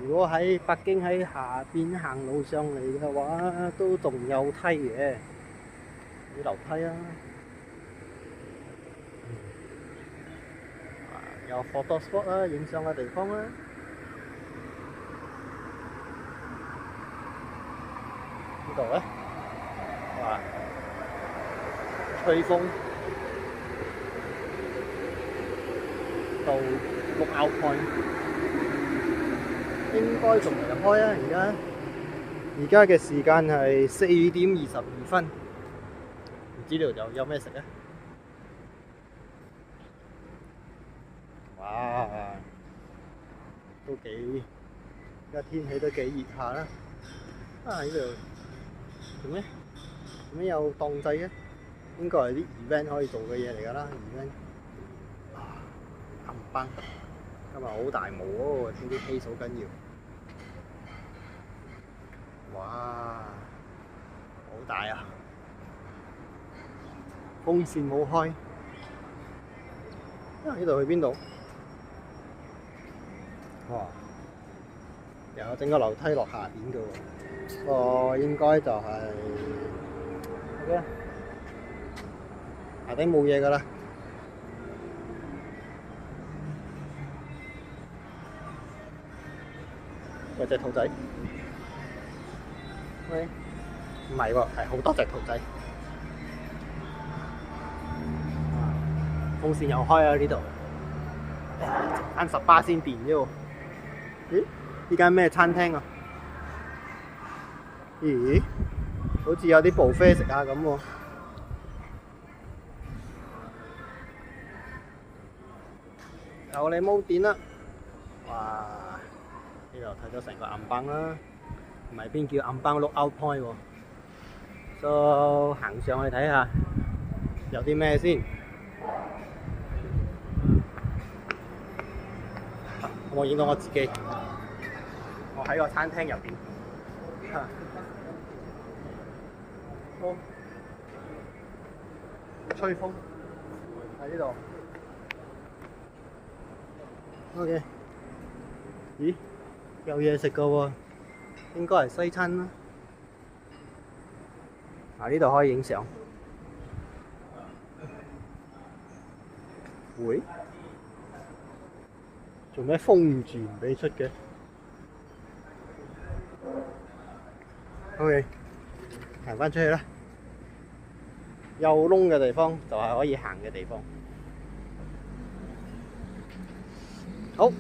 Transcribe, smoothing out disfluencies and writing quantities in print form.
如果喺北京喺下邊行路上嚟嘅話，都仲有梯嘅，啲樓梯啊，有 photo spot 啦，影相嘅地方啦。呢度咧，哇，吹風到Lookout Point，應該仲未入開啊！而家嘅時間係4:22，唔知呢度有咩食啊？哇，都幾，而家天氣都幾熱下啦。啊，呢度做咩有檔仔嘅？應該係啲 event 可以做嘅嘢嚟㗎啦 ，event。暗崩，今日好大霧喎，天啲氣好緊要。哇，好大啊！風扇冇開。呢度去邊度？哇！有整個樓梯落下邊嘅喎。哦，應該就係，OK，下底冇嘢㗎啦。有隻兔仔。喂，唔係喎，係好多隻兔仔。風扇又開啊！呢度，剩翻18%電啫喎。咦？呢間咩餐廳啊？咦？好似有啲buffet食下咁喎。有你冇電啦！哇！呢度睇咗成個暗崩啦，唔係邊叫暗崩 Lookout Point 喎。就行上去睇下有啲咩先。我影到我自己，我喺個餐廳入邊。哦，吹風喺呢度。OK， 咦？有嘢食㗎喎，應該係西餐啦。呢度可以影相。會？做咩封住唔俾出嘅 ？OK， 行返出去啦。有窿嘅地方就係可以行嘅地方。好。